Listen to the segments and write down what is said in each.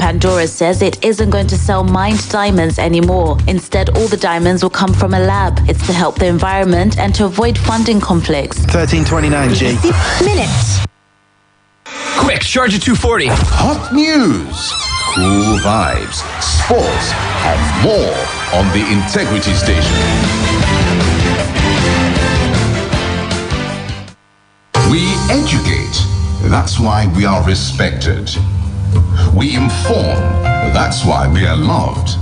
Pandora says it isn't going to sell mined diamonds anymore. Instead, all the diamonds will come from a lab. It's to help the environment and to avoid funding conflicts. 1329G. Minutes. Quick, charge at 240. Hot news, cool vibes, sports, and more on the Integrity Station. We educate, that's why we are respected. We inform, that's why we are loved.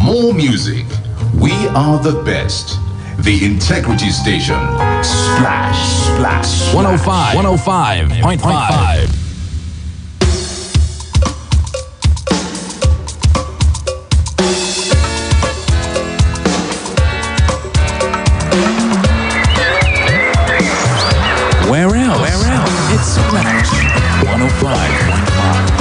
More music, we are the best. The Integrity Station. Splash, splash. 105.5. Where else? It's Splash 105.5.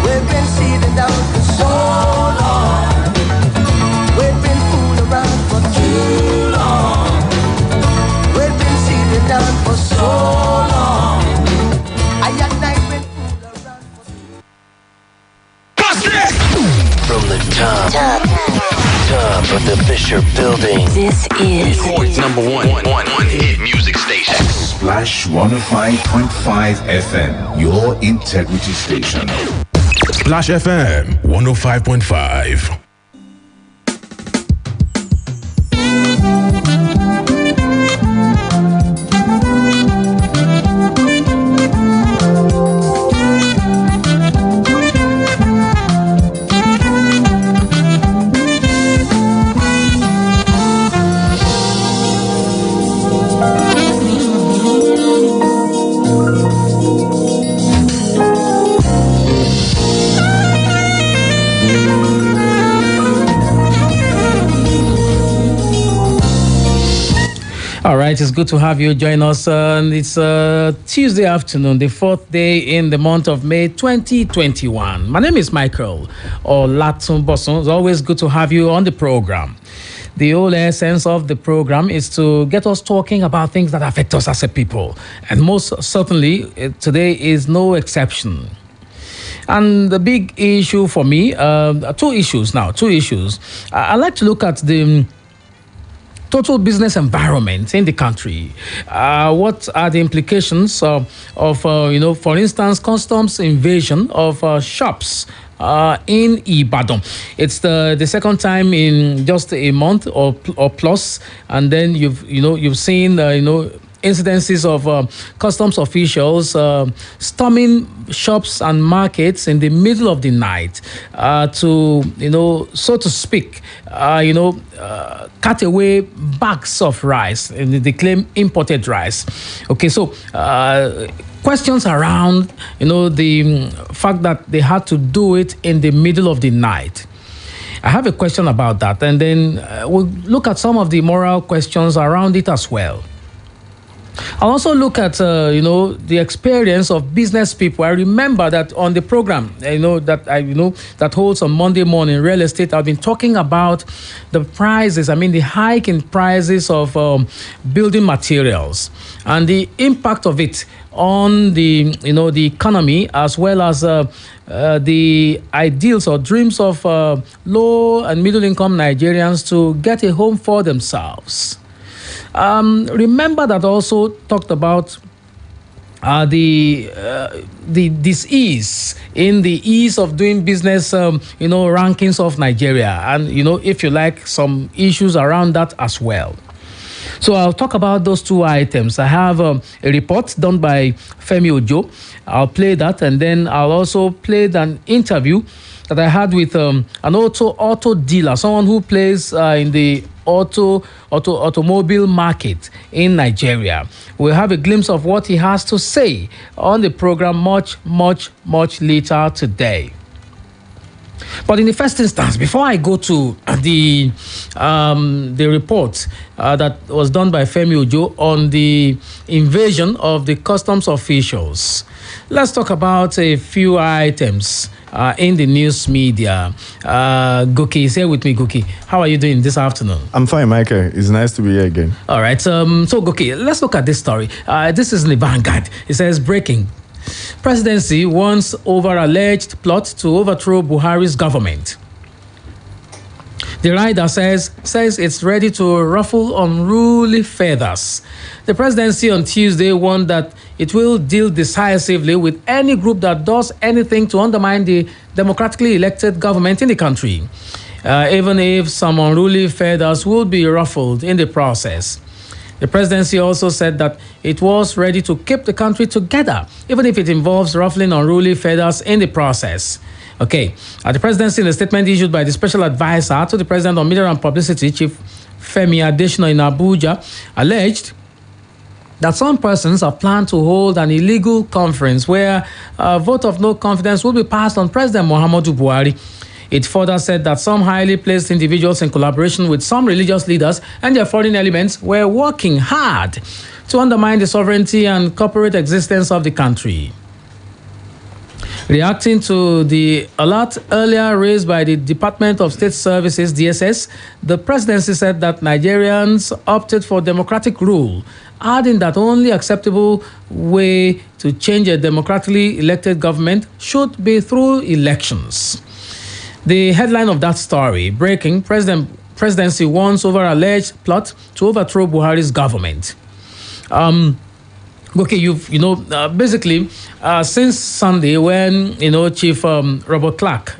We've been sitting down for so long. the top of the Fisher Building. This is Detroit's number one hit music station. Splash 105.5 FM, your integrity station. Splash FM 105.5. All right, it's good to have you join us. It's Tuesday afternoon, the 4th day in the month of May 2021. My name is Mchael Olatunbosun. It's always good to have you on the program. The whole essence of the program is to get us talking about things that affect us as a people. And most certainly, today is no exception. And the big issue for me, two issues. I like to look at the total business environment in the country. What are the implications of for instance, customs invasion of shops in Ibadan? It's the second time in just a month or plus, and then you've seen incidences of customs officials storming shops and markets in the middle of the night to, so to speak, cut away bags of rice, and they claim imported rice. Okay, so questions around, the fact that they had to do it in the middle of the night. I have a question about that, and then we'll look at some of the moral questions around it as well. I'll also look at, the experience of business people. I remember that on the program, that holds on Monday morning, real estate, I've been talking about the prices, the hike in prices of building materials and the impact of it on the economy, as well as the ideals or dreams of low and middle income Nigerians to get a home for themselves. Remember that also talked about this ease in the ease of doing business, rankings of Nigeria, and if you like, some issues around that as well. So I'll talk about those two items. I have a report done by Femi Ojo. I'll play that, and then I'll also play an interview that I had with an auto dealer, someone who plays in the automobile market in Nigeria. We'll have a glimpse of what he has to say on the program much later today. But in the first instance, before I go to the report that was done by Femi Ojo on the invasion of the customs officials, let's talk about a few items in the news media. Goki is here with me. Goki, how are you doing this afternoon? I'm fine, Michael. It's nice to be here again. All right. So Goki, let's look at this story. This is in the Vanguard. It says, breaking. Presidency warns over alleged plot to overthrow Buhari's government. The rider says it's ready to ruffle unruly feathers. The presidency on Tuesday warned that it will deal decisively with any group that does anything to undermine the democratically elected government in the country, even if some unruly feathers will be ruffled in the process. The presidency also said that it was ready to keep the country together, even if it involves ruffling unruly feathers in the process. Okay, the presidency, in a statement issued by the special advisor to the president on media and publicity, Chief Femi Adesina in Abuja, alleged that some persons have planned to hold an illegal conference where a vote of no confidence will be passed on President Muhammadu Buhari. It further said that some highly placed individuals in collaboration with some religious leaders and their foreign elements were working hard to undermine the sovereignty and corporate existence of the country. Reacting to the alert earlier raised by the Department of State Services, DSS, the presidency said that Nigerians opted for democratic rule, adding that only acceptable way to change a democratically elected government should be through elections. The headline of that story, breaking, presidency warns over alleged plot to overthrow Buhari's government. Okay, basically, since Sunday, when Chief Robert Clark,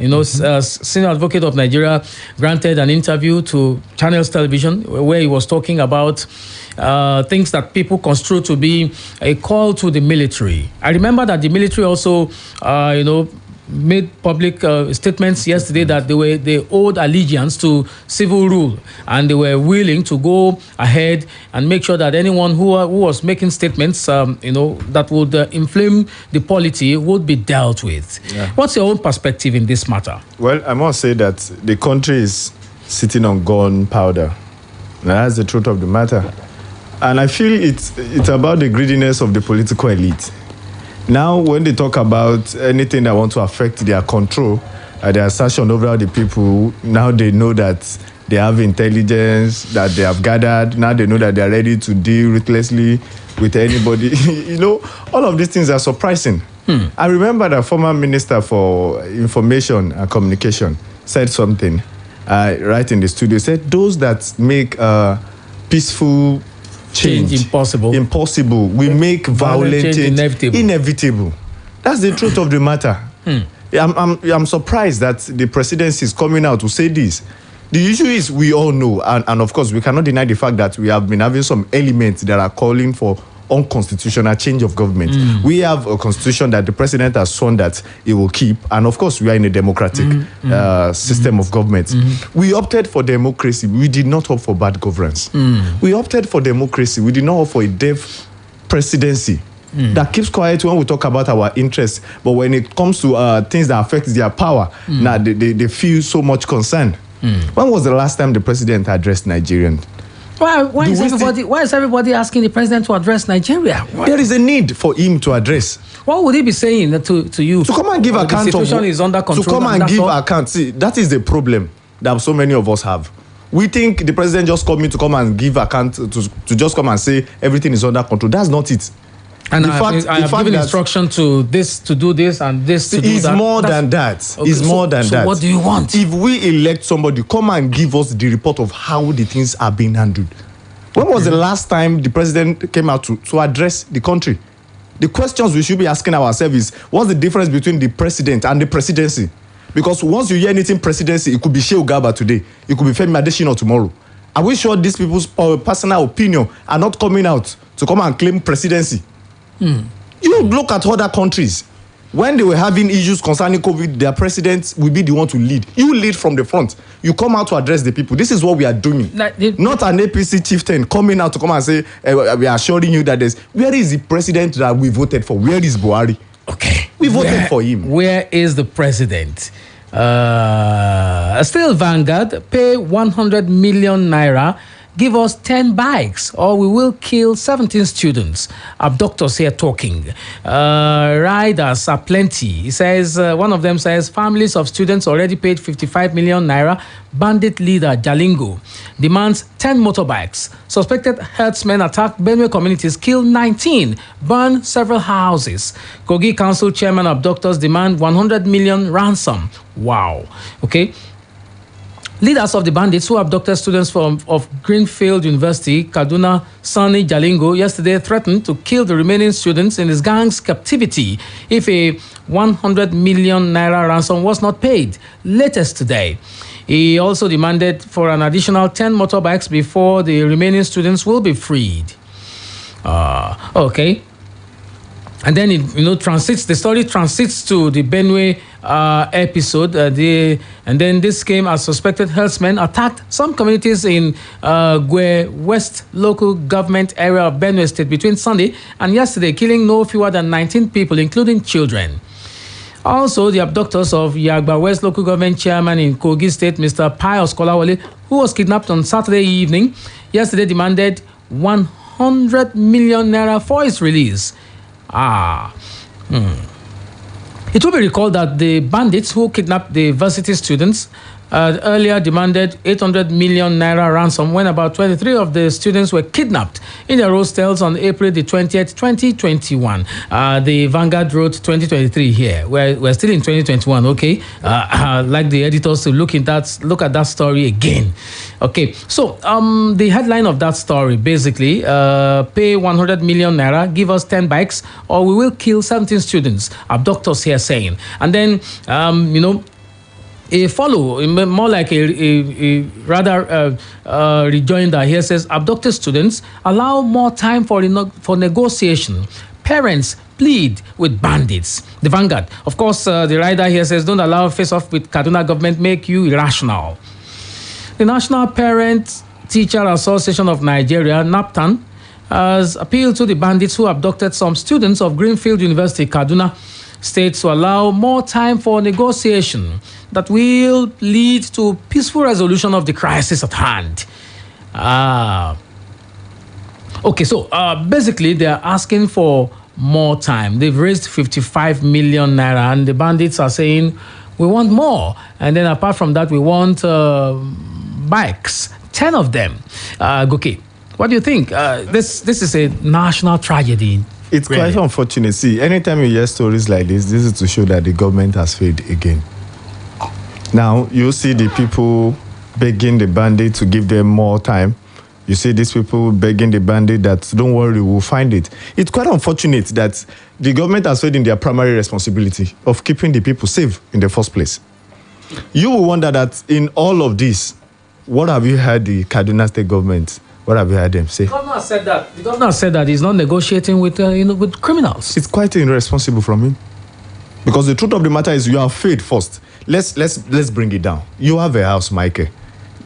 senior advocate of Nigeria, granted an interview to Channels Television where he was talking about things that people construe to be a call to the military. I remember that the military also, made public statements yesterday that they owed allegiance to civil rule, and they were willing to go ahead and make sure that anyone who was making statements, that would inflame the polity would be dealt with. Yeah. What's your own perspective in this matter? Well, I must say that the country is sitting on gunpowder. That's the truth of the matter. And I feel it's about the greediness of the political elite. Now, when they talk about anything that want to affect their control, their assertion over the people, now they know that they have intelligence, that they have gathered. Now they know that they are ready to deal ruthlessly with anybody. All of these things are surprising. I remember the former Minister for Information and Communication said something right in the studio. He said, those that make peaceful change impossible. We make violent change inevitable. That's the truth of the matter. I'm surprised that the presidency is coming out to say this. The issue is, we all know, and of course we cannot deny the fact that we have been having some elements that are calling for unconstitutional change of government. We have a constitution that the president has sworn that he will keep, and of course we are in a democratic system of government. We opted for democracy. We did not opt for bad governance. We opted for democracy. We did not opt for a deaf presidency that keeps quiet when we talk about our interests, but when it comes to things that affect their power, now they feel so much concern. When was the last time the president addressed Nigerians? Why is everybody asking the president to address Nigeria? There is a need for him to address. What would he be saying to you? To come and give account. The situation is under control. To come and give account. See, that is the problem that so many of us have. We think the president just coming to come and give account, to just come and say everything is under control. That's not it. And I have given instruction to do this and this to do that. It's more than that. Okay, it's more than that. So what do you want? If we elect somebody, come and give us the report of how the things are being handled. When was the last time the president came out to address the country? The questions we should be asking ourselves is, what's the difference between the president and the presidency? Because once you hear anything presidency, it could be Shehu Garba today. It could be Femi Adesina tomorrow. Are we sure these people's personal opinion are not coming out to come and claim presidency? You look at other countries. When they were having issues concerning COVID, their presidents will be the one to lead. You lead from the front. You come out to address the people. This is what we are doing. Not an APC chieftain coming out to come and say, we are assuring you that where is the president that we voted for? Where is Buhari? Okay. We voted for him. Where is the president? Still Vanguard, pay 100 million naira. Give us 10 bikes or we will kill 17 students. Abductors here talking. Riders are plenty. He says, one of them says, families of students already paid 55 million naira. Bandit leader Jalingo demands 10 motorbikes. Suspected herdsmen attacked Benue communities, killed 19, burned several houses. Kogi Council Chairman abductors demand 100 million ransom. Wow. Okay. Leaders of the bandits who abducted students of Greenfield University, Kaduna, Sani Jalingo, yesterday threatened to kill the remaining students in his gang's captivity if a 100 million naira ransom was not paid. Latest today, he also demanded for an additional 10 motorbikes before the remaining students will be freed. Okay. And then the story transits to the Benue episode. And then this came as suspected herdsmen attacked some communities in Gwe West local government area of Benue State between Sunday and yesterday, killing no fewer than 19 people, including children. Also, the abductors of Yagba West local government chairman in Kogi State, Mr. Pius Kolawole, who was kidnapped on Saturday evening, yesterday demanded 100 million naira for his release. It will be recalled that the bandits who kidnapped the varsity students earlier demanded 800 million naira ransom when about 23 of the students were kidnapped in their hostels on April the 20th, 2021. The Vanguard wrote 2023 here. We're still in 2021, okay? I'd like the editors to look at that story again. Okay, so the headline of that story, basically, pay 100 million naira, give us 10 bikes, or we will kill 17 students, abductors here saying. And then, a follow, more like a rather rejoinder here says, abducted students allow more time for negotiation. Parents plead with bandits. The Vanguard. Of course, the rider here says, don't allow face-off with Kaduna government make you irrational. The National Parent Teacher Association of Nigeria, NAPTAN, has appealed to the bandits who abducted some students of Greenfield University, Kaduna State, to allow more time for negotiation that will lead to peaceful resolution of the crisis at hand. Okay, so basically they are asking for more time. They've raised 55 million naira and the bandits are saying, we want more. And then apart from that, we want bikes, 10 of them. Okay, what do you think? This is a national tragedy. It's really quite unfortunate. See, anytime you hear stories like this is to show that the government has failed again. Now, you see the people begging the bandit to give them more time. You see these people begging the bandit that, don't worry, we'll find it. It's quite unfortunate that the government has failed in their primary responsibility of keeping the people safe in the first place. You will wonder that in all of this, what have you heard the Kaduna State government, what have you heard them say? The governor said that he's not negotiating with criminals. It's quite irresponsible from him. Because the truth of the matter is you have failed first. Let's bring it down. You have a house, Mchael.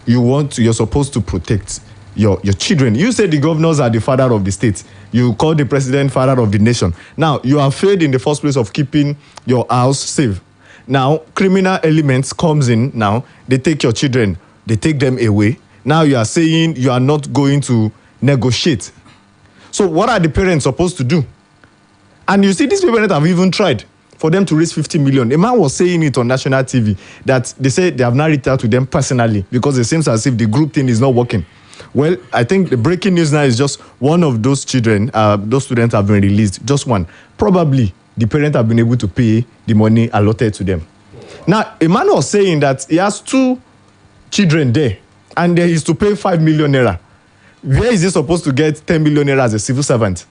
You're supposed to protect your children. You say the governors are the father of the state. You call the president father of the nation. Now, you have failed in the first place of keeping your house safe. Now, criminal elements comes in now. They take your children. They take them away. Now you are saying you are not going to negotiate. So what are the parents supposed to do? And you see, these parents have even tried for them to raise 50 million. A man was saying it on national TV that they say they have not reached out to them personally because it seems as if the group thing is not working. Well, I think the breaking news now is just one of those children, those students have been released, just one. Probably the parents have been able to pay the money allotted to them. Now, a man was saying that he has 2 children there and there is to pay 5 million naira. Where is he supposed to get 10 million naira as a civil servant?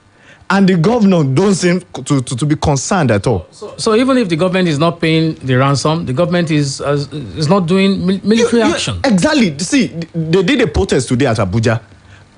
And the governor don't seem to be concerned at all. So even if the government is not paying the ransom, the government is not doing military action. Exactly. See, they did a protest today at Abuja.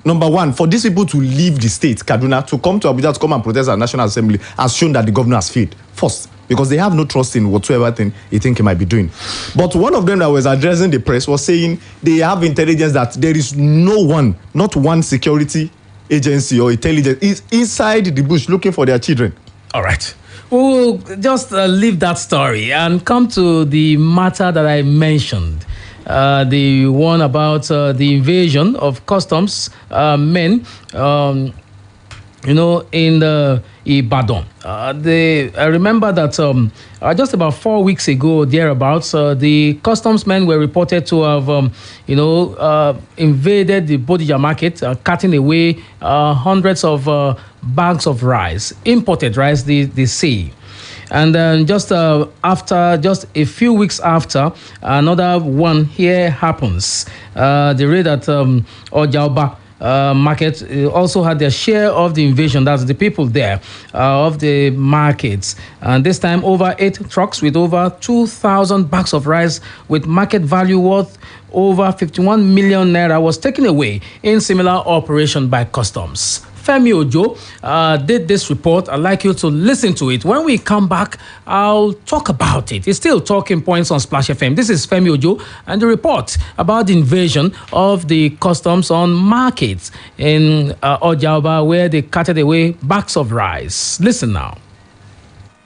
Number one, for these people to leave the state, Kaduna, to come to Abuja to come and protest at National Assembly has shown that the governor has failed. First, because they have no trust in whatsoever thing he think he might be doing. But one of them that was addressing the press was saying they have intelligence that there is no one, not one security agency or intelligence is inside the bush looking for their children. All right. We'll just leave that story and come to the matter that I mentioned. The one about the invasion of customs men, in the Ibadan. I remember that just about 4 weeks ago, thereabouts, the customs men were reported to have, invaded the Bodija market, cutting away hundreds of bags of rice, imported rice, they say. And then just a few weeks after, another one here happens. The raid at Ojaoba market also had their share of the invasion. That's the people there of the markets. And this time, over 8 trucks with over 2,000 bags of rice with market value worth over 51 million naira was taken away in similar operation by customs. Femi Ojo did this report. I'd like you to listen to it. When we come back, I'll talk about it. It's still talking points on Splash FM. This is Femi Ojo and the report about the invasion of the customs on markets in Ojaoba, where they carted away bags of rice. Listen now.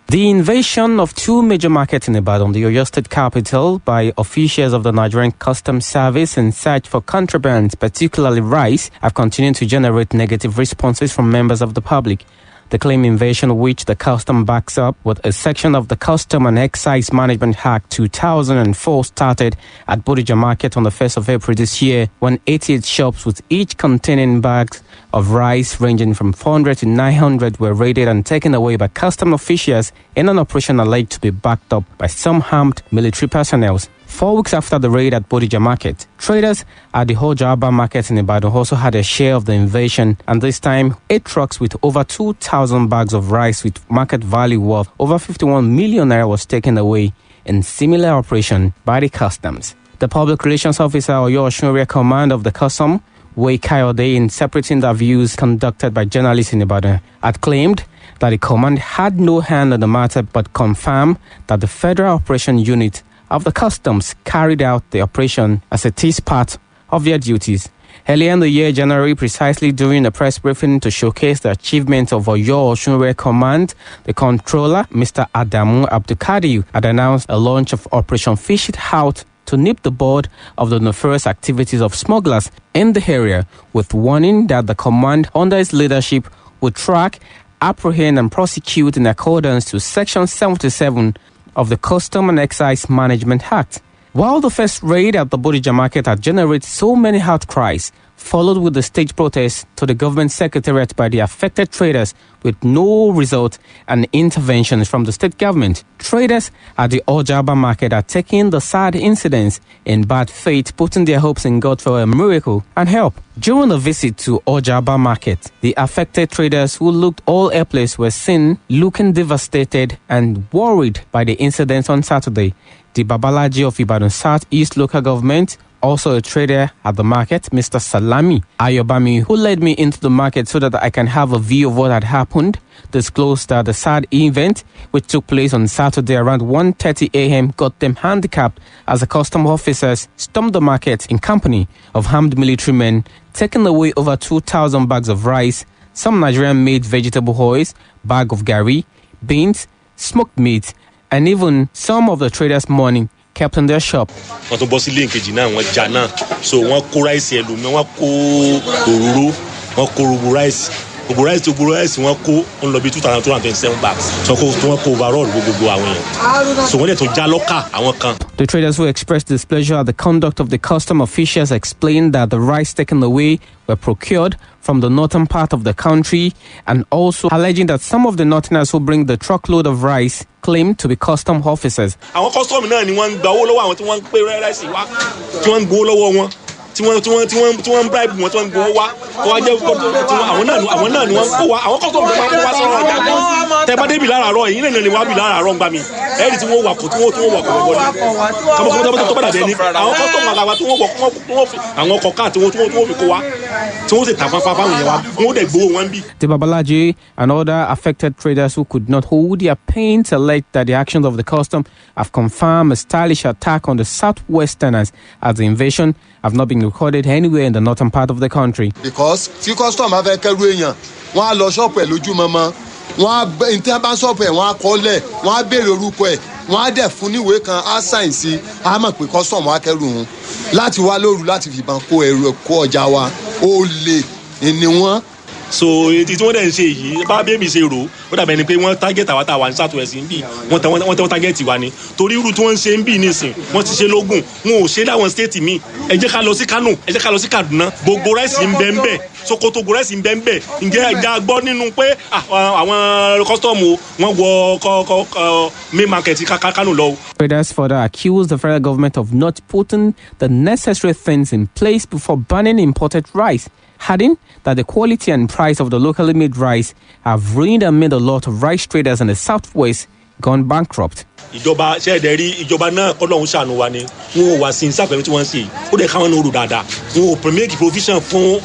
The invasion of 2 major markets in Ibadan, the Oyo State capital, by officials of the Nigerian Customs Service in search for contraband, particularly rice, have continued to generate negative responses from members of the public. The claim invasion, which the custom backs up with a section of the Custom and Excise Management Act 2004, started at Bodija Market on the 1st of April this year, when 88 shops with each containing bags of rice ranging from 400 to 900 were raided and taken away by custom officials in an operation alleged to be backed up by some armed military personnel. 4 weeks after the raid at Bodija Market, traders at the Ojaba Market in Ibadan also had a share of the invasion, and this time 8 trucks with over 2,000 bags of rice with market value worth over 51 million naira was taken away in similar operation by the customs. The public relations officer Oyo Osunre Command of the Custom, Wei Kayode, in separate interviews conducted by journalists in Ibadan, had claimed that the command had no hand in the matter but confirmed that the Federal Operation Unit of the Customs carried out the operation as it is part of their duties. Earlier in the year, January, precisely during a press briefing to showcase the achievements of Oyo Osunre Command, the controller, Mr. Adamu Abdulkadir, had announced a launch of Operation Fish It Out to nip the bud of the nefarious activities of smugglers in the area, with warning that the command under his leadership would track, apprehend and prosecute in accordance to Section 77 of the Custom and Excise Management Act. While the first raid at the Bodija Market had generated so many outcries, followed with the stage protest to the government secretariat by the affected traders with no result and interventions from the state government, traders at the Ojaba Market are taking the sad incidents in bad faith, putting their hopes in God for a miracle and help. During the visit to Ojaba Market, the affected traders who looked all helpless were seen looking devastated and worried by the incidents on Saturday. The Babalaji of Ibadan South-East Local Government, also a trader at the market, Mr. Salami Ayobami, who led me into the market so that I can have a view of what had happened, disclosed that the sad event, which took place on Saturday around 1:30 a.m., got them handicapped as the custom officers stormed the market in company of armed military men, taking away over 2,000 bags of rice, some Nigerian-made vegetable oils, bag of gari, beans, smoked meat, and even some of the traders' money kept in their shop. Wọ́n tún bọ́ sí ilé nkejì náà, wọ́n jà náà, so wọ́n kó ráìsì ẹlòmíràn, wọ́n kó òróró, wọ́n kó gbogbo ráìsì wọ́n kó ń lọ bí 2,227 bags. So wọ́n kó overall gbogbo àwọn èèyàn. So wọ́n dẹ̀ tún já lọ́kà àwọn kan. The traders who expressed displeasure at the conduct of the custom officials explained that the rice taken away were procured from the northern part of the country, and also alleging that some of the northerners who bring the truckload of rice claim to be custom officers. Àwọn custom náà ni wọ́n ń gba owó lọ́wọ́ àwọn tí wọ́n ń pè ráìsì wá, tí wọ́n ń gbowó lọ́wọ́ wọn, tí wọ́n ń bribe wọn, tí wọ́n ń gbowó wá, kó wá jẹ́ àwọn náà ni wọ́n ń kó wá, àwọn custom náà máa ń kó wá sọ́rọ̀ ọjà. Tẹ́ bá débi láràárọ̀, èyí náà ni wọ́n á bì láràárọ̀ ń gbà mí. Ẹ̀rí tí wọ́n wà kó tí wọ́n wà kó wọlé. Kọ́mọ tó bá dàbí ẹni, àwọn custom àgbà tí wọ́n fi àwọn ọkọ̀ káà tí wọ́n fi kó wá, tí wọ́n sì tà fáfá fáwọn èèyàn wá, wọ́n dẹ̀ gbowó wọn bí. The Babalaji and other affected traders who could not hold their pain alleged that the actions of the custom have confirmed a stylish attack on the southwesterners, as the invasion have not been recorded anywhere in the northern part of the country. Because tí custom bá fẹ́ kẹ́rù èèyàn, wọ́n á lọ ṣọ́ọ̀pù ẹ̀ lójúmọmọ, wọ́n á ntẹ́ bá ṣọ́ọ̀pù ẹ̀ wọ́n á kọ́lẹ̀, wọ́n á béèrè orúkọ ẹ̀, wọ́n á dẹ̀ fún níwèé kan á sáìn sí, á mọ̀ pé custom wá kẹ́rù òun láti wá lóru láti fìbọn kó ẹrù kó ọjà wa ó lè ní wọ́n. So ètí tí wọ́n dẹ̀ ń ṣe yìí bá bẹ́ẹ̀mì ṣe rò ó dàbẹ̀ ni pé wọ́n target àwa táwa ní Southwest ń bì wọ́n tẹ́wọ́ target wa ni torí irú tí wọ́n ń ṣe ń bì nísìn wọ́n ti ṣe lógùn wọn ò ṣe láwọn state míì. Ẹ jẹ́ ká lọ sí Kano, ẹ jẹ́ ká lọ sí Kaduna, gbogbo ráìsì ń bẹ ń bẹ, Sokoto gbogbo ráìsì ń bẹ ń bẹ. Ǹjẹ́ ẹja gbọ́ nínú pé àwọn custom wọ́n wọ main market Kano lọ. Traders further accused the federal government of not putting the necessary things in place before banning imported rice, adding that the quality and price of the locally made rice have ruined and made a lot of rice traders in the southwest gone bankrupt. Ìjọba ṣẹ́ẹ̀dẹ̀ rí ìjọba náà kọ́lọ́hún ṣàánú wa ni wọn ò wá sí sápẹ̀lú tí wọ́n ń ṣe ó dẹ̀ káwọn náà rò dáadáa wọn ò make provision fún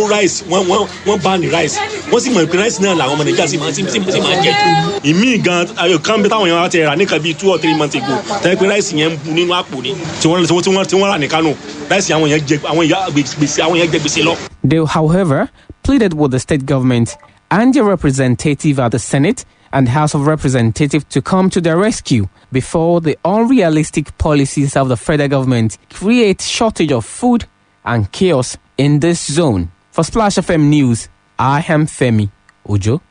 rice wọ́n ban rice wọ́n sì mọ̀ pé rice náà làwọn ọmọ Nàìjíríà sì máa jẹ jù. Ìmí gan kan bí táwọn èèyàn ti rà nìkan bíi 2 or 3 months ago tẹ́lẹ̀ pé rice yẹn ń bu nínú àpò ni tí wọ́n rà ní Kano rice àwọn èèyàn jẹ gbèsè lọ. They, however, pleaded with the state government and their representative at the Senate and House of Representatives to come to their rescue before the unrealistic policies of the federal government create shortage of food and chaos in this zone. For Splash FM News, I am Femi Ojo.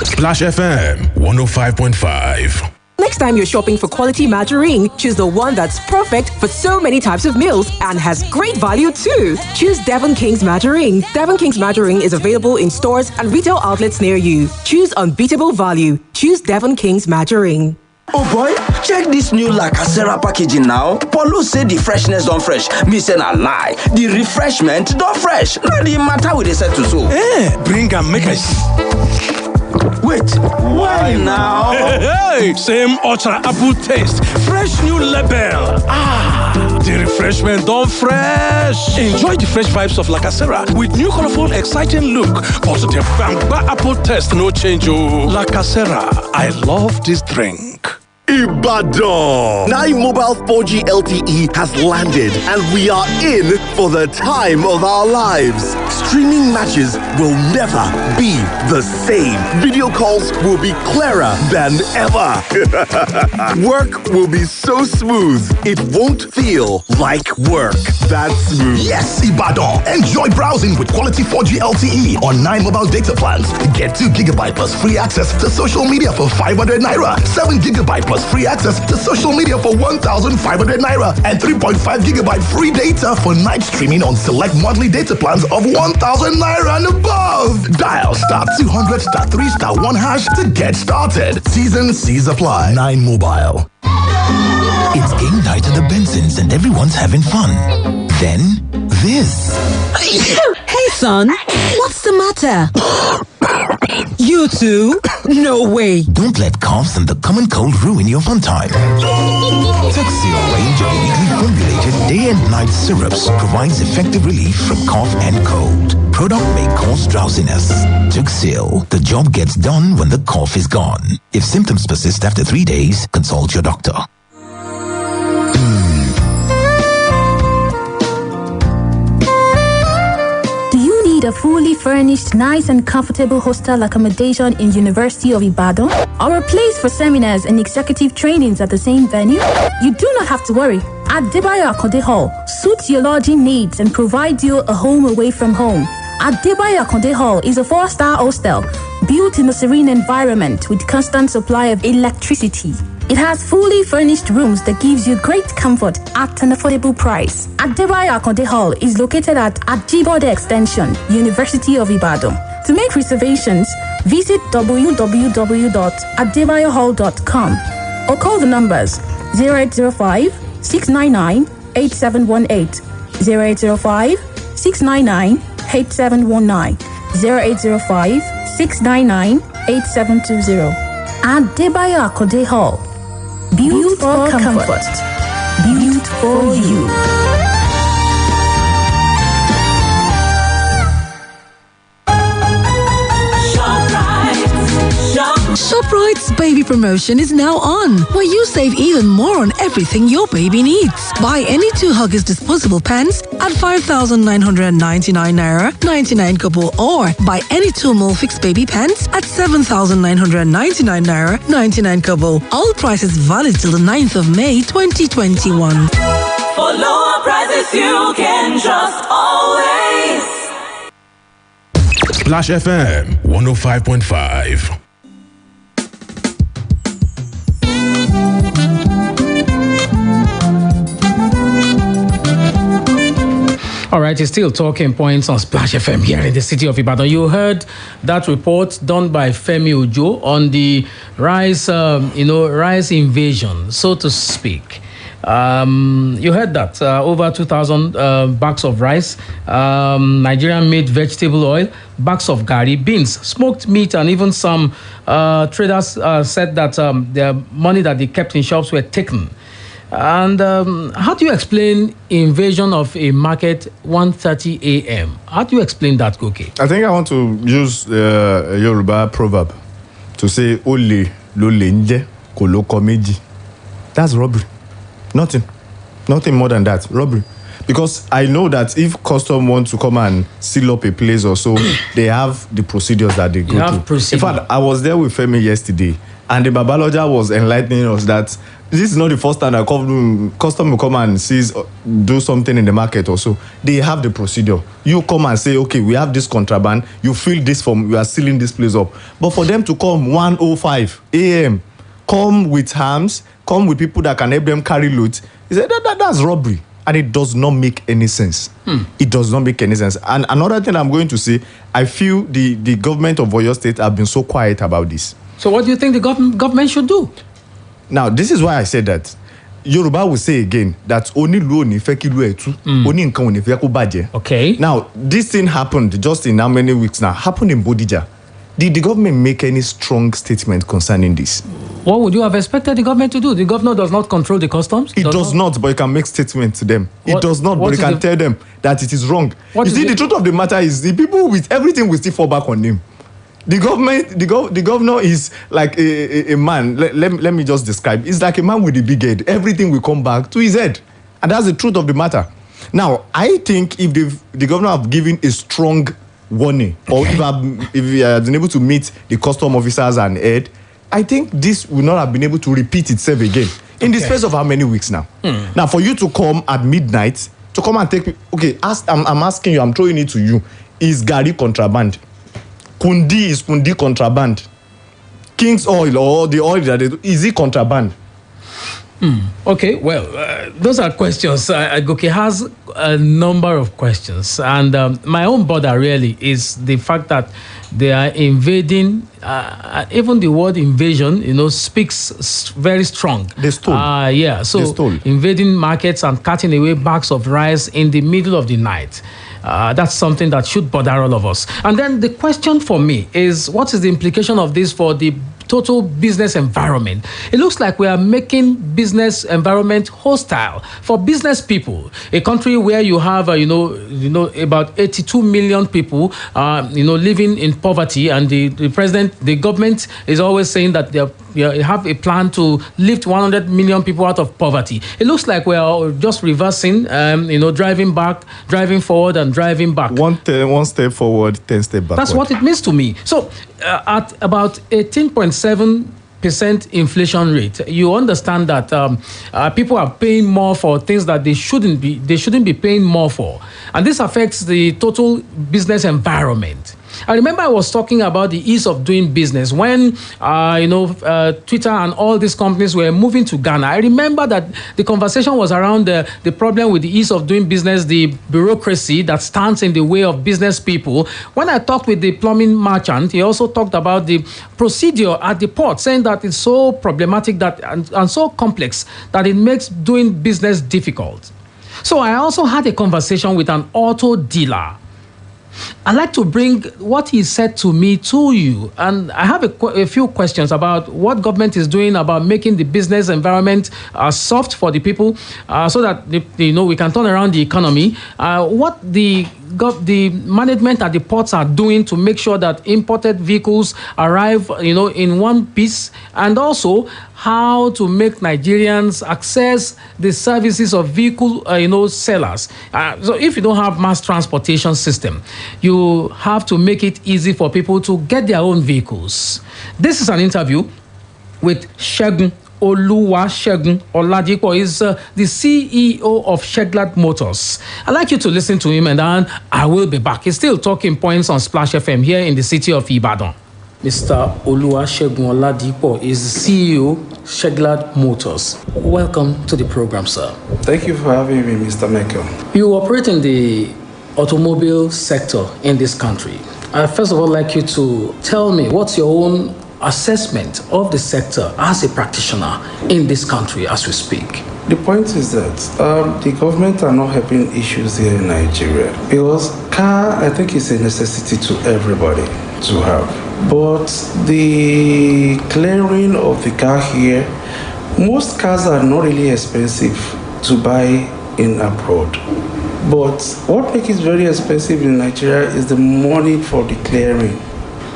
Splash FM 105.5. Next time you're shopping for quality margarine, choose the one that's perfect for so many types of meals and has great value too. Choose Devon King's Margarine. Devon King's Margarine is available in stores and retail outlets near you. Choose unbeatable value. Choose Devon King's Margarine. Oh boy, check this new La Casera packaging now. Paulo say the freshness don't fresh. Me say na lie. The refreshment don't fresh. Not the matter with the set to so. Bring and make us. Wait, why now? Hey, same ultra apple taste, fresh new label. The refreshment don't fresh. Enjoy the fresh vibes of La Casera with new colorful, exciting look. But the bamba apple taste no change. La Casera, I love this drink. Ibadan! 9 Mobile 4G LTE has landed and we are in for the time of our lives. Streaming matches will never be the same. Video calls will be clearer than ever. Work will be so smooth, it won't feel like work. That's smooth. Yes, Ibadan! Enjoy browsing with quality 4G LTE on 9 mobile data plans. Get 2 GB plus free access to social media for 500 naira, 7 GB plus free access to social media for 1,500 naira, and 3.5 GB free data for night streaming on select monthly data plans of 1,000 naira and above. Dial *200*3*1# to get started. T's apply. 9 Mobile. It's game night at the Bensons and everyone's having fun. Then, this. Hey, son, what's the matter? You too? No way. Don't let coughs and the common cold ruin your fun time. Tuxil range of uniquely formulated day and night syrups provides effective relief from cough and cold. Product may cause drowsiness. Tuxil, the job gets done when the cough is gone. If symptoms persist after 3 days, consult your doctor. A fully furnished, nice and comfortable hostel accommodation in University of Ibadan, or a place for seminars and executive trainings at the same venue? You do not have to worry. Adebayo Akonde Hall suits your lodging needs and provides you a home away from home. Adebayo Akonde Hall is a 4-star hostel built in a serene environment with constant supply of electricity. It has fully furnished rooms that gives you great comfort at an affordable price. Adebayo Akonde Hall is located at Ajibode Extension, University of Ibadan. To make reservations, visit www.adebayohall.com or call the numbers 0805-699-8718, 0805-699-8719, 0805-699-8720. Adebayo Akonde Hall. Built for comfort. Built for you. ShopRite's baby promotion is now on, where you save even more on everything your baby needs. Buy any 2 Huggies disposable pants at 5,999 naira 99 kobo, or buy any 2 Molfix baby pants at 7,999 naira 99 kobo. All prices valid till the 9th of May 2021. For lower prices you can trust always. Splash FM 105.5. All right, it's still talking points on Splash FM here in the city of Ibadan. You heard that report done by Femi Ojo on the rice invasion, so to speak. You heard that over 2,000 bags of rice, Nigerian-made vegetable oil, bags of gari, beans, smoked meat, and even some traders said that the money that they kept in shops were taken. And how do you explain invasion of a market 1:30 a.m.? How do you explain that, Goke? I think I want to use a Yoruba proverb to say, Ole lo lenje koloko meji. That's robbery. Nothing more than that. Robbery. Because I know that if custom want to come and seal up a place or so, they have the procedures that they go through. In fact, I was there with Femi yesterday. And the Babaloja was enlightening us that this is not the first time that custom will come and do something in the market also. They have the procedure. You come and say, okay, we have this contraband. You fill this form. We are sealing this place up. But for them to come 1:05 a.m., come with arms, come with people that can help them carry loot, he said that's robbery. And it does not make any sense. It does not make any sense. And another thing I'm going to say, I feel the government of Oyo State have been so quiet about this. So what do you think the government should do? Now, this is why I said that. Yoruba will say again that only lu oni fe ki lu etu, oni nkan oni fe ko baje. Okay. Now, this thing happened just in how many weeks now? Happened in Bodija. Did the government make any strong statement concerning this? What would you have expected the government to do? The governor does not control the customs? It does not, but you can make statements to them. It does not, but you can tell them that it is wrong. You see, the truth of the matter is the people with everything will still fall back on him. The government, the governor is like a man. Let me just describe. It's like a man with a big head. Everything will come back to his head. And that's the truth of the matter. Now, I think if the governor have given a strong warning, or if he has been able to meet the custom officers and head, I think this will not have been able to repeat itself again. In the space of how many weeks now? Now, for you to come at midnight, to come and take... Okay, I'm asking you, I'm throwing it to you. Is Gary contraband? Kundi is Kundi contraband. King's oil or the oil that they do, is it contraband? Okay, well, those are questions. Goke has a number of questions. And my own bother really is the fact that they are invading. Even the word invasion, speaks very strong. They stole. Yeah, so they stole. Invading markets and cutting away bags of rice in the middle of the night. That's something that should bother all of us. And then the question for me is, what is the implication of this for the total business environment? It looks like we are making business environment hostile for business people. A country where you have, about 82 million people, living in poverty, and the government is always saying that they have a plan to lift 100 million people out of poverty. It looks like we are just reversing, driving forward and driving back. One step forward, 10 steps backward. That's what it means to me. So at about 18.7% inflation rate, you understand that people are paying more for things that they shouldn't be paying more for. And this affects the total business environment. I remember I was talking about the ease of doing business when, Twitter and all these companies were moving to Ghana. I remember that the conversation was around the problem with the ease of doing business, the bureaucracy that stands in the way of business people. When I talked with the plumbing merchant, he also talked about the procedure at the port, saying that it's so problematic and so complex that it makes doing business difficult. So I also had a conversation with an auto dealer. I'd like to bring what he said to me to you. And I have a few questions about what government is doing about making the business environment soft for the people so that we can turn around the economy. What the management at the ports are doing to make sure that imported vehicles arrive, in one piece, and also how to make Nigerians access the services of vehicle, sellers. So if you don't have mass transportation system, you have to make it easy for people to get their own vehicles. This is an interview with Mchael Olatunbosun is the CEO of Sheglat Motors. I'd like you to listen to him, and then I will be back. He's still talking points on Splash FM here in the city of Ibadan. Mr. Mchael Olatunbosun is the CEO Sheglat Motors. Welcome to the program, sir. Thank you for having me, Mr. Mchael. You operate in the automobile sector in this country. First of all, I'd like you to tell me what's your own assessment of the sector as a practitioner in this country as we speak. The point is that the government are not helping issues here in Nigeria because car, I think, is a necessity to everybody to have. But the clearing of the car here, most cars are not really expensive to buy in abroad. But what makes it very expensive in Nigeria is the money for the clearing,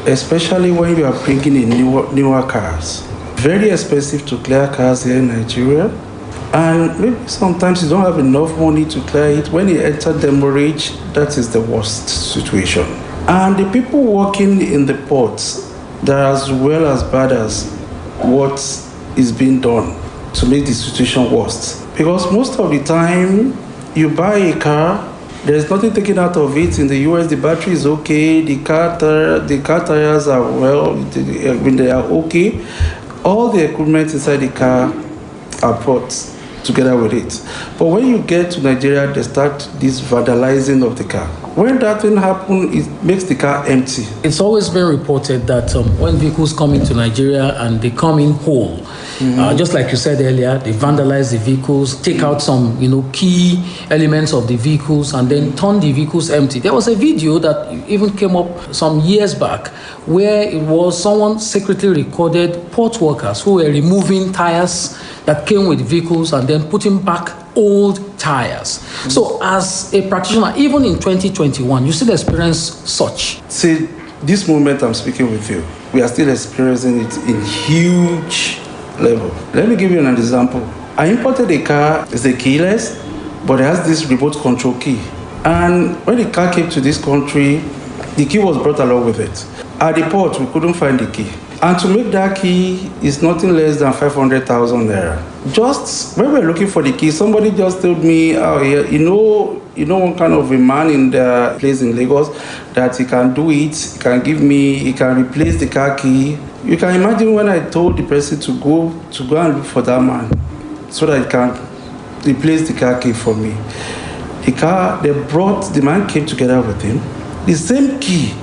especially when you are bringing in newer cars. Very expensive to clear cars here in Nigeria. And maybe sometimes you don't have enough money to clear it. When you enter demurrage, that is the worst situation. And the people working in the ports, they're as well as bad as what is being done to make the situation worse. Because most of the time, you buy a car, there is nothing taken out of it. In the US, the battery is okay, the car tires are they are okay. All the equipment inside the car are brought together with it. But when you get to Nigeria, they start this vandalizing of the car. When that thing happens, it makes the car empty. It's always been reported that when vehicles come into Nigeria and they come in whole, just like you said earlier, they vandalize the vehicles, take out some key elements of the vehicles, and then turn the vehicles empty. There was a video that even came up some years back where it was someone secretly recorded port workers who were removing tires that came with vehicles and then putting back old tires. So as a practitioner, even in 2021, you still experience such? See, this moment I'm speaking with you, we are still experiencing it in huge level. Let me give you an example. I imported a car, it's a keyless, but it has this remote control key. And when the car came to this country, the key was brought along with it. At the port, we couldn't find the key. And to make that key is nothing less than 500,000 naira. Just when we were looking for the key, somebody just told me, you know one kind of a man in the place in Lagos that he can do it, he can replace the car key. You can imagine when I told the person to go and look for that man so that he can replace the car key for me. The man came together with him, the same key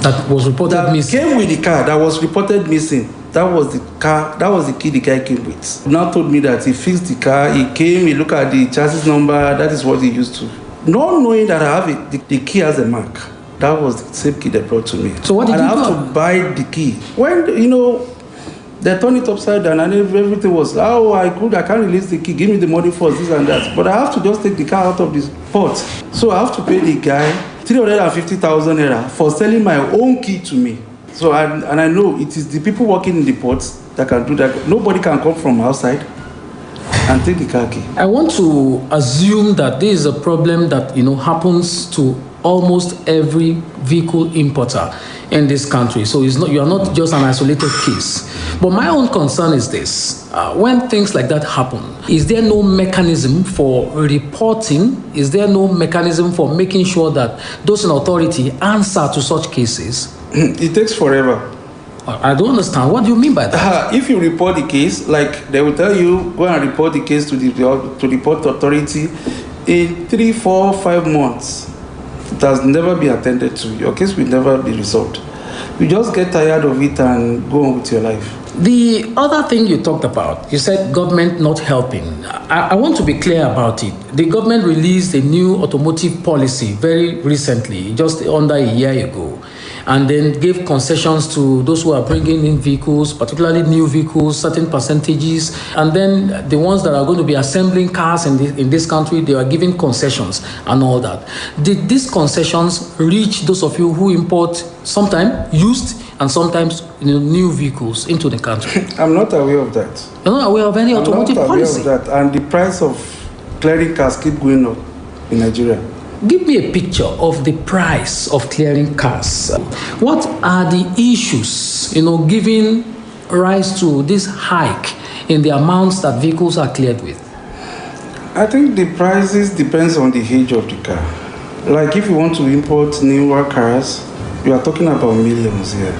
that was reported missing. Came with the car that was reported missing. That was the key the guy came with. He now told me that he fixed the car, he came, he looked at the chassis number, that is what he used to. Not knowing that I have it, the key has a mark. That was the same key they brought to me. So what did you do? I have to buy the key. When, they turned it upside down and everything was, I can't release the key, give me the money for this and that. But I have to just take the car out of this port. So I have to pay the guy 350,000 naira for selling my own key to me. So I know it is the people working in the ports that can do that. Nobody can come from outside and take the car key. I want to assume that this is a problem that happens to almost every vehicle importer in this country. So you are not just an isolated case. But my own concern is this. When things like that happen, is there no mechanism for reporting? Is there no mechanism for making sure that those in authority answer to such cases? It takes forever. I don't understand. What do you mean by that? If you report the case, like they will tell you, go and report the case to the port authority in 3, 4, 5 months. It has never been attended to. Your case will never be resolved. You just get tired of it and go on with your life. The other thing you talked about, you said government not helping. I want to be clear about it. The government released a new automotive policy very recently, just under a year ago, and then gave concessions to those who are bringing in vehicles, particularly new vehicles, certain percentages, and then the ones that are going to be assembling cars in this country, they are giving concessions and all that. Did these concessions reach those of you who import sometimes used and sometimes new vehicles into the country? I'm not aware of that. You're not aware of any automotive policy? I'm not aware of that. And the price of clearing cars keep going up in Nigeria. Give me a picture of the price of clearing cars. What are the issues, giving rise to this hike in the amounts that vehicles are cleared with? I think the prices depends on the age of the car. Like if you want to import newer cars, you are talking about millions here.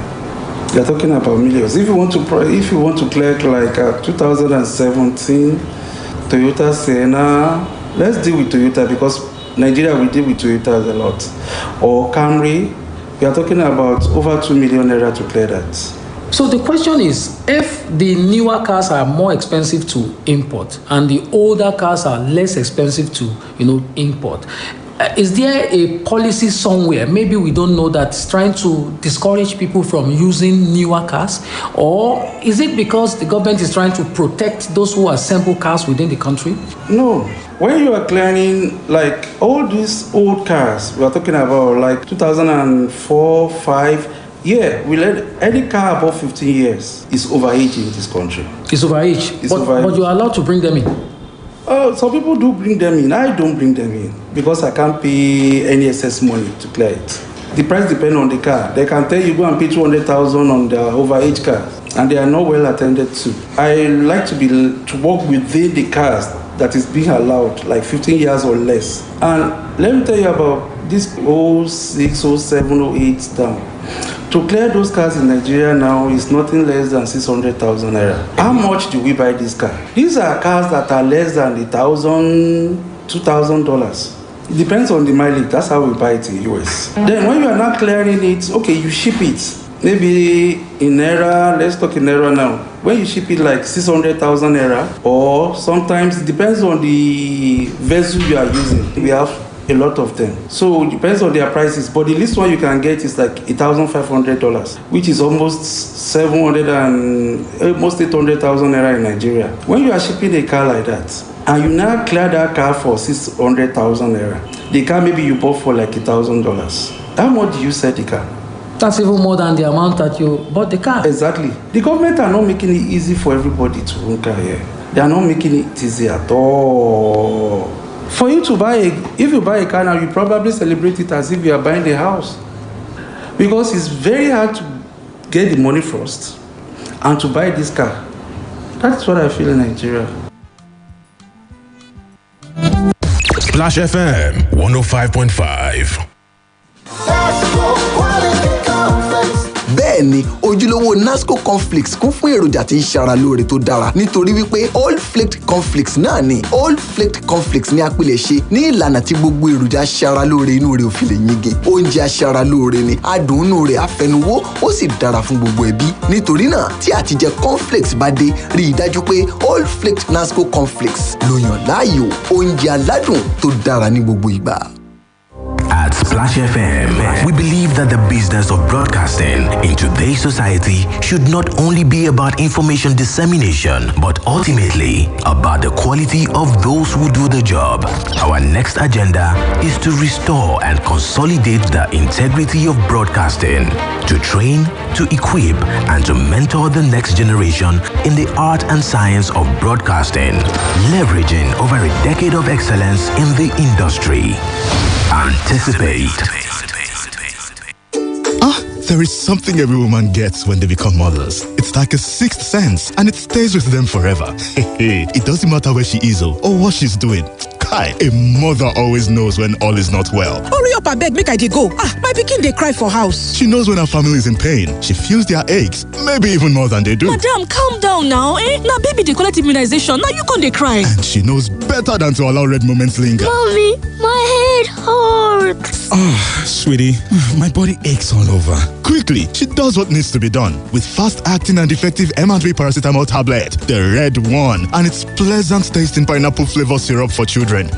You are talking about millions. If you want to clear like a 2017 Toyota Sienna, let's deal with Toyota because Nigeria will deal with Toyota a lot. Or Camry, we are talking about over 2 million naira to clear that. So the question is, if the newer cars are more expensive to import and the older cars are less expensive to, import, is there a policy somewhere, maybe we don't know, that's trying to discourage people from using newer cars? Or is it because the government is trying to protect those who assemble cars within the country? No. When you are clearing, like all these old cars, we are talking about like 2004, 5, we let any car above 15 years is overage in this country. It's overage? But you are allowed to bring them in? Some people do bring them in. I don't bring them in because I can't pay any excess money to clear it. The price depends on the car. They can tell you go and pay 200,000 on the overage car. and they are not well attended to. I like to work within the cars that is being allowed, like 15 years or less. And let me tell you about this 06, 07, 08 down. To clear those cars in Nigeria now is nothing less than 600,000 naira. How much do we buy this car? These are cars that are less than $1,000, $2,000. It depends on the mileage. That's how we buy it in US. Then when you are not clearing it, okay, you ship it. Maybe in naira, let's talk in naira now. When you ship it like 600,000 naira, or sometimes it depends on the vessel you are using. We have a lot of them. So it depends on their prices. But the least one you can get is like $1,500, which is almost almost 800,000 naira in Nigeria. When you are shipping a car like that, and you now clear that car for 600,000 naira, the car maybe you bought for like $1,000. How much do you sell the car? That's even more than the amount that you bought the car. Exactly. The government are not making it easy for everybody to own car here. They are not making it easy at all. For you to buy if you buy a car now, you probably celebrate it as if you are buying a house. Because it's very hard to get the money first and to buy this car. That's what I feel in Nigeria. Splash FM 105.5. Bẹ́ẹ̀ni, ojúlówó Nasco cornflakes kún fún èròjà tí ń ṣara lóore tó dára nítorí wípé Old Flaked cornflakes náà ni. Old Flaked cornflakes ní apilẹ̀ṣe ní ìlànà tí gbogbo èròjà aṣara lóore inú rẹ̀ ò fi lè yingin. Oúnjẹ aṣara lóore ni, adùn inú rẹ̀ afẹnuwó, ó sì dára fún gbogbo ẹbí. Nítorí náà, tí àtijẹ cornflakes bá dé, rí i dájú pé Old Flaked Nasco cornflakes ló yàn láàyò, oúnjẹ aládùn tó dára ní gbogbo ìgbà. At Splash FM, we believe that the business of broadcasting in today's society should not only be about information dissemination, but ultimately about the quality of those who do the job. Our next agenda is to restore and consolidate the integrity of broadcasting, to train, to equip, and to mentor the next generation in the art and science of broadcasting, leveraging over a decade of excellence in the industry. Anticipate. There is something every woman gets when they become mothers. It's like a sixth sense, and it stays with them forever. It doesn't matter where she is or what she's doing. Kai, a mother always knows when all is not well. Hurry up, abeg, make I dey go. My pikin dey cry for house. She knows when her family is in pain. She feels their aches, maybe even more than they do. Madam, calm down now. Now baby dey collect immunization. Now you con dey cry. And she knows better than to allow red moments linger. Mommy, my head hurts. Sweetie, my body aches all over. Quickly, she does what needs to be done with fast-acting and effective M&B paracetamol tablet, the red one, and its pleasant tasting pineapple flavor syrup for children.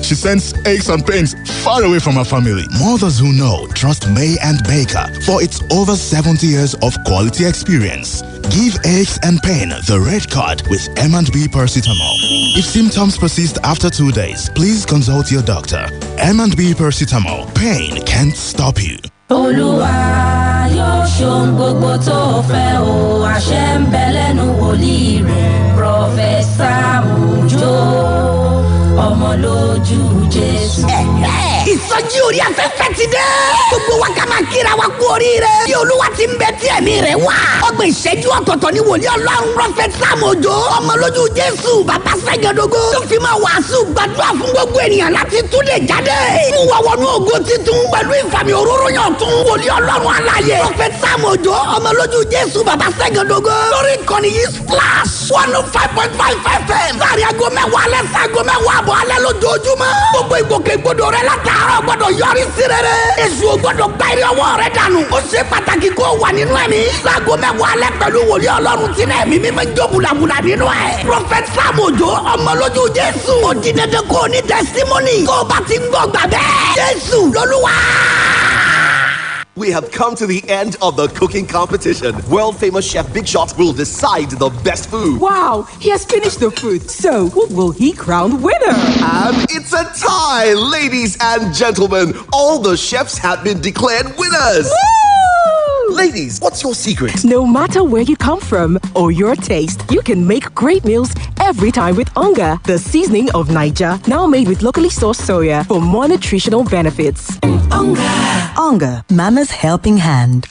She sends aches and pains far away from her family. Mothers who know trust May and Baker for its over 70 years of quality experience. Give aches and pain the red card with M&B paracetamol. If symptoms persist after 2 days, please consult your doctor. M&B paracetamol. Pain can't stop you. Olúwa yóò ṣohun gbogbo tó fẹ́ o, àṣẹ ń bẹ lẹ́nu wòlíì rẹ̀, Prọfẹ̀sà Òjó, ọmọ lójú Jésù. Ìsọjí orí afẹ́fẹ́ ti dé. Gbogbo wa ká máa kíra wa kú oríire. Bí Olúwa ti ń bẹ tí ẹ̀mí rẹ̀ wá. Ọgbọ̀n ìṣẹ́jú ọ̀tọ̀ọ̀tọ̀ ni wòlíì Ọlọ́run Prọfẹ̀sà Òjó, ọmọ lójú Jésù, bàbá Ṣẹ́gẹ̀dógó. Tó fi máa wàásù gbàdúrà fún gbogbo ènìyàn láti tún lè jáde. Mú wa wọnú ògo titun pẹ̀lú ìfàmì òróró yàn tún. Wòlíì Ọlọ́run aláyé. Prọfẹ̀sà Òjó, ọmọ lójú Jésù, bàbá Ṣẹ́gẹ̀dógó. Lórí ìkànnì yìí Splash 105.5 FM. Láàrin aago mẹ́wàá alẹ́ sí aago mẹ́wàá àbọ̀ alẹ́ lójoojúmọ́. Gbogbo ìgbòkègbodò rẹ látàárọ̀ gbọ́dọ̀ yọrí sí rere. Èṣù ò gbọ́dọ̀ gba eré ọwọ́ rẹ dànù. Ó ṣe pàtàkì kó wà nínú ẹ̀mí. Láago mẹ́wàá alẹ́ pẹ̀lú wòlíì Ọlọ́run tí náà ẹ̀mí mímọ́ jó bùlàbùlà nínú ẹ̀. Prọfẹ̀sà Òjó, ọmọ lójú Jésù. Ó di dandan kó o ní tẹsítímọ́nì. Kó o bá ti gbọ́ gbà bẹ́ẹ̀. Jésù lolúwa. We have come to the end of the cooking competition. World famous chef Big Shot will decide the best food. Wow, he has finished the food. So, who will he crown winner? And it's a tie, ladies and gentlemen. All the chefs have been declared winners. Woo! Ladies, what's your secret? No matter where you come from or your taste, you can make great meals every time with Onga, the seasoning of Niger, now made with locally sourced soya for more nutritional benefits. Onga, Mama's helping hand.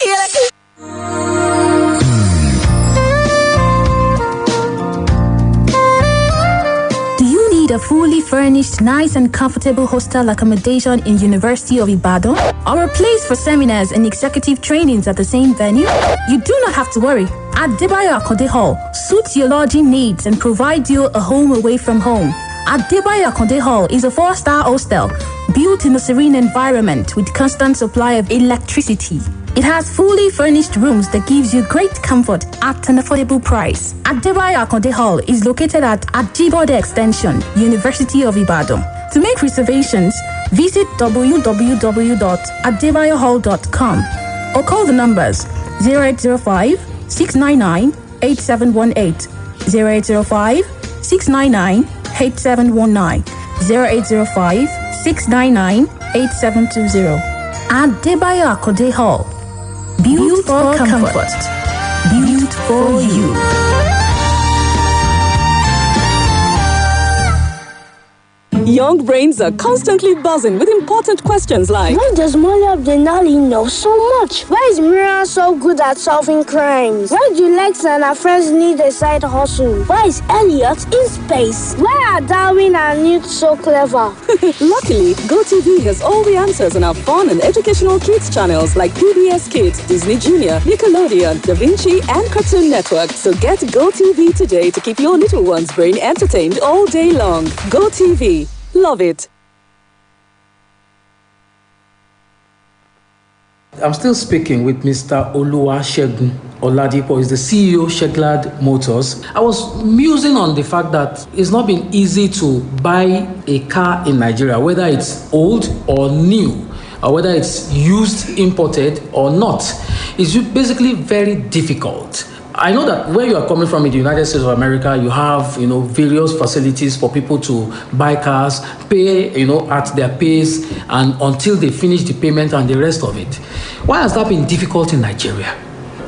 need a fully furnished, nice and comfortable hostel accommodation in University of Ibadan, or a place for seminars and executive trainings at the same venue? You do not have to worry. Adebayo Akonde Hall suits your lodging needs and provides you a home away from home. Adebayo Akonde Hall is a 4-star hostel built in a serene environment with constant supply of electricity. It has fully furnished rooms that gives you great comfort at an affordable price. Adebayo Akonde Hall is located at Ajibode Extension, University of Ibadan. To make reservations, visit www.adebayohall.com or call the numbers 0805 699 8718, 0805 699 8719, 0805 699 8720. Adebayo Akonde Hall. Built for comfort. Built for you. Young brains are constantly buzzing with important questions like: why does Molly Abdenali know so much? Why is Mira so good at solving crimes? Why do Lex and her friends need a side hustle? Why is Elliot in space? Why are Darwin and Newt so clever? Luckily, GoTV has all the answers on our fun and educational kids channels like PBS Kids, Disney Junior, Nickelodeon, Da Vinci, and Cartoon Network. So get GoTV today to keep your little one's brain entertained all day long. GoTV. Love it. I'm still speaking with Mr. Oluwasegun Oladipo. He's the CEO, Sheglad Motors. I was musing on the fact that it's not been easy to buy a car in Nigeria, whether it's old or new, or whether it's used, imported or not. It's basically very difficult. I know that where you are coming from in the United States of America, you have, various facilities for people to buy cars, pay, at their pace, and until they finish the payment and the rest of it. Why has that been difficult in Nigeria?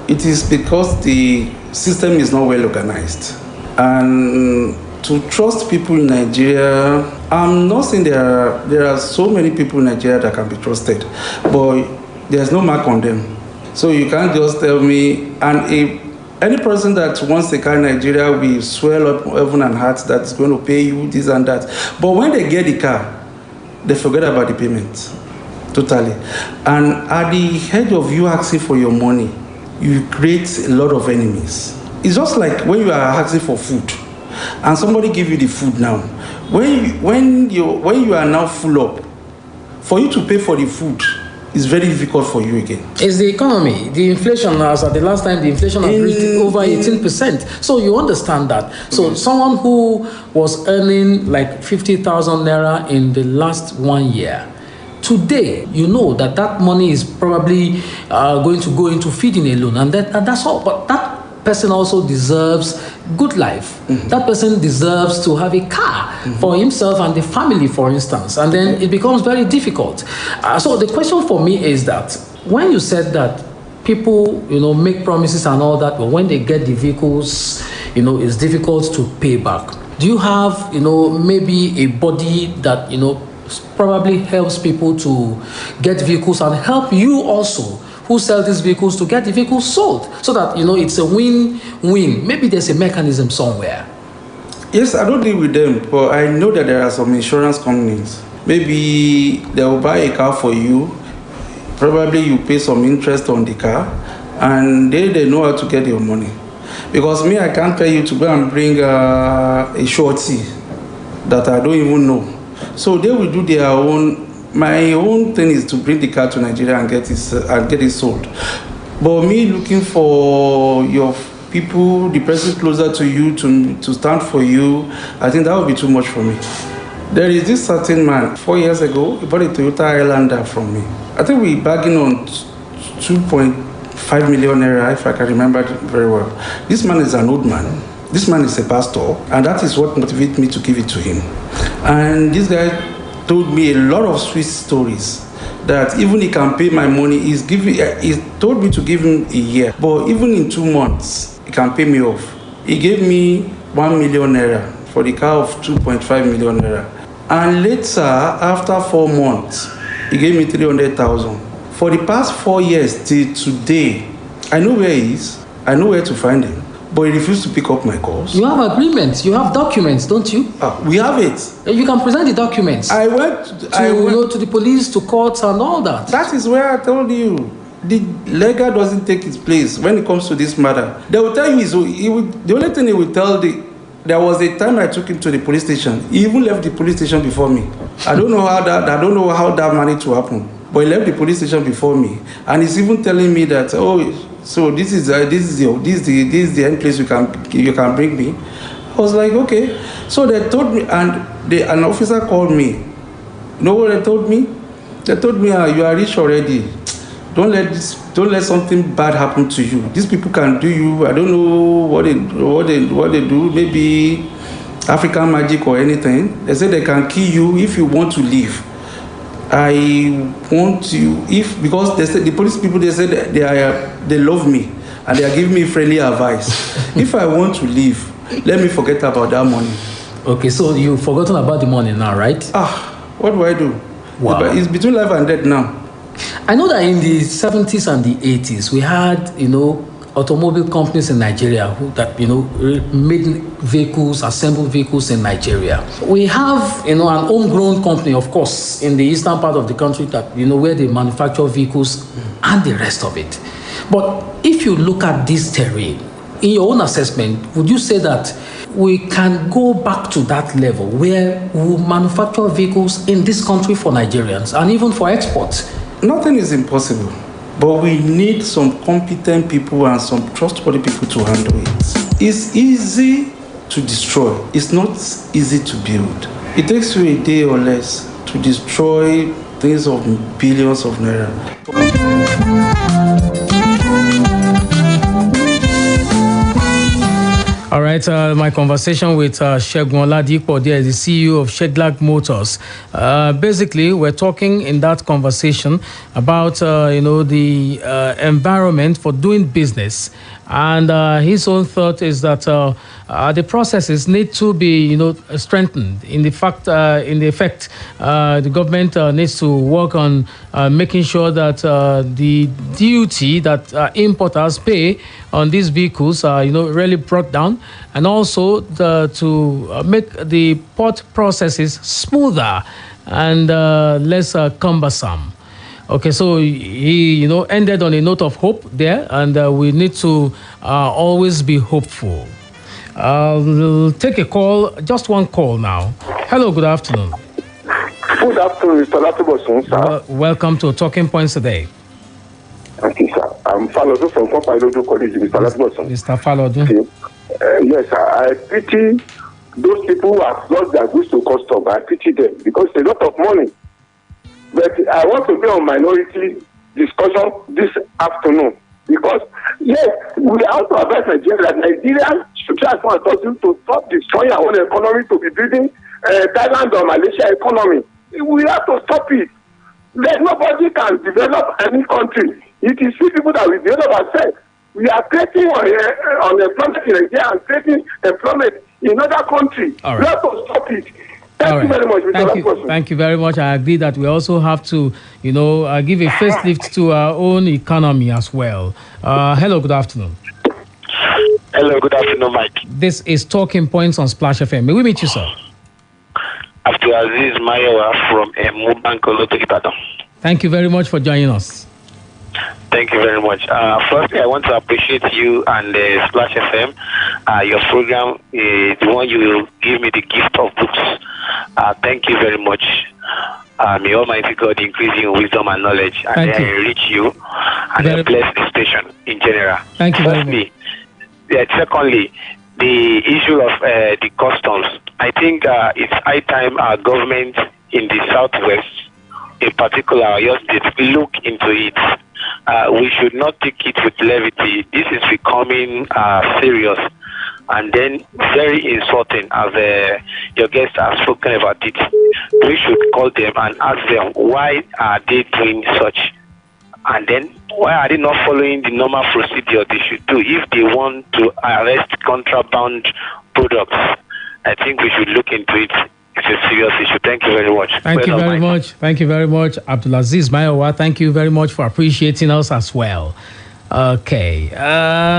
It is because the system is not well organized. And to trust people in Nigeria, I'm not saying there are so many people in Nigeria that can be trusted, but there's no mark on them. So you can't just tell me, any person that wants a car in Nigeria will swell up heaven and heart that is going to pay you this and that. But when they get the car, they forget about the payment. Totally. And at the edge of you asking for your money, you create a lot of enemies. It's just like when you are asking for food and somebody give you the food now. When you are now full up, for you to pay for the food, it's very difficult for you again. It's the economy. The inflation, as at the last time, the inflation has reached over 18%. So you understand that. So someone who was earning like 50,000 naira in the last 1 year, today, you know that money is probably going to go into feeding alone. And that's all. But that person also deserves good life. Mm-hmm. That person deserves to have a car for himself and the family, for instance. And then it becomes very difficult. So the question for me is that when you said that people, make promises and all that, but when they get the vehicles, it's difficult to pay back. Do you have, maybe a body that, probably helps people to get vehicles and help you also who sell these vehicles to get the vehicles sold so that, it's a win-win? Maybe there's a mechanism somewhere. Yes, I don't deal with them, but I know that there are some insurance companies. Maybe they will buy a car for you. Probably you pay some interest on the car, and they know how to get your money. Because me, I can't tell you to go and bring a shorty that I don't even know. So they will do their own. My own thing is to bring the car to Nigeria and get it sold. But me looking for your people, the person closer to you to stand for you, I think that would be too much for me. There is this certain man, 4 years ago, he bought a Toyota Highlander from me. I think we bargained on 2.5 million naira, if I can remember it very well. This man is an old man. This man is a pastor, and that is what motivated me to give it to him. And this guy told me a lot of sweet stories that even he can pay my money. He told me to give him a year, but even in 2 months, he can pay me off. He gave me 1 million naira for the car of 2.5 million naira. And later, after 4 months, he gave me 300,000. For the past 4 years till today, I know where he is. I know where to find him. but he refused to pick up my calls. You have agreements. You have documents, don't you? We have it. You can present the documents. I went to the police, to courts, and all that. That is where I told you. The legal doesn't take its place when it comes to this matter. They will tell you the only thing he will tell there was a time I took him to the police station. He even left the police station before me. I don't know how that managed to happen. But he left the police station before me, and he's even telling me that, so this is the end place you can bring me. I was like, okay. So they told me, and an officer called me. You know what they told me? They told me, you are rich already. Don't let something bad happen to you. These people can do you. I don't know what they do. Maybe African magic or anything. They say they can kill you if you want to leave. I want you because they said the police people, they said they love me and they are giving me friendly advice. If I want to leave, let me forget about that money. Okay, so you've forgotten about the money now, right? What do I do? Wow. It's between life and death now. I know that in the 70s and the 80s, we had, automobile companies in Nigeria made vehicles, assembled vehicles in Nigeria. We have, an homegrown company, of course, in the eastern part of the country that, where they manufacture vehicles and the rest of it. But if you look at this terrain, in your own assessment, would you say that we can go back to that level where we manufacture vehicles in this country for Nigerians and even for export? Nothing is impossible. But we need some competent people and some trustworthy people to handle it. It's easy to destroy. It's not easy to build. It takes you a day or less to destroy things of billions of naira. All right, my conversation with Mchael Olatunbosun, there, the CEO of Shedlag Motors. Basically, we're talking in that conversation about, the environment for doing business. And his own thought is that the processes need to be, strengthened. In the effect, the government needs to work on making sure that the duty that importers pay on these vehicles are, really brought down, and also to make the port processes smoother and less cumbersome. Okay, so he, ended on a note of hope there, and we need to always be hopeful. We'll take a call, just one call now. Hello, good afternoon. Good afternoon, Mr. Olatunbosun, sir. Welcome to Talking Points today. Thank you, sir. I'm Falodu from Ibadan College, Mr. Olatunbosun. Mr. Falodu. Yes, sir. I pity those people who have lost their goods to custom. I pity them because it's a lot of money. But I want to be on minority discussion this afternoon because, yes, we have to advise Nigeria that Nigeria should try as much as possible to stop destroying our own economy to be building Thailand or Malaysia economy. We have to stop it. Nobody can develop any country. It is few people that will develop ourselves. We are creating unemployment in Nigeria and creating employment in other countries. All right. We have to stop it. Thank you very much, Mr. Olatunbosun. Thank you very much. I agree that we also have to, give a facelift to our own economy as well. Hello, good afternoon. Hello, good afternoon, Mike. This is Talking Points on Splash FM. May we meet you, sir? Abdulaziz Mayowa from Mchael Ibadan. Thank you very much for joining us. Thank you very much. Firstly, I want to appreciate you and Splash FM. Your program, the one you give me the gift of books. Thank you very much. May Almighty God increase you in wisdom and knowledge and enrich you and bless the station in general. Thank you very much. Secondly, the issue of the customs. I think it's high time our government in the southwest, in particular, your state, look into it. We should not take it with levity. This is becoming serious and then very insulting, as your guests have spoken about it. We should call them and ask them why are they doing such, and then why are they not following the normal procedure they should do if they want to arrest contraband products. I think we should look into it. It's a serious issue. Thank you very much. Thank you very much. Thank you very much, Abdulaziz Mayowa. Thank you very much for appreciating us as well. Okay.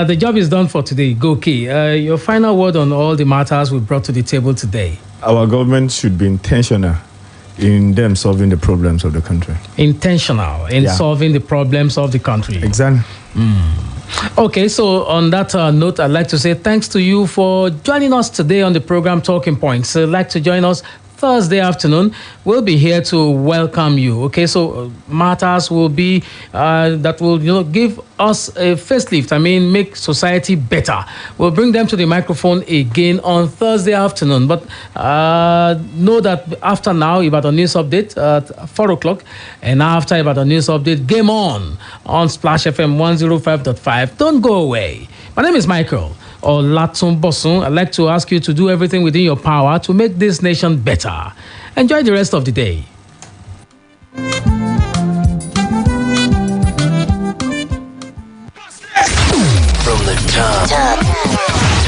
The job is done for today. Goki, your final word on all the matters we brought to the table today. Our government should be intentional in them solving the problems of the country. Intentional in solving the problems of the country. Exactly. Okay, so on that note, I'd like to say thanks to you for joining us today on the program Talking Points. I'd like to join us Thursday afternoon. We'll be here to welcome you. Okay, so matters will be that will give us a facelift. I mean, make society better. We'll bring them to the microphone again on Thursday afternoon. But know that after now, Ibadan News Update at 4 o'clock, and after Ibadan News Update, game on Splash FM 105.5. Don't go away. My name is Mchael Olatunbosun. I'd like to ask you to do everything within your power to make this nation better. Enjoy the rest of the day. From the top.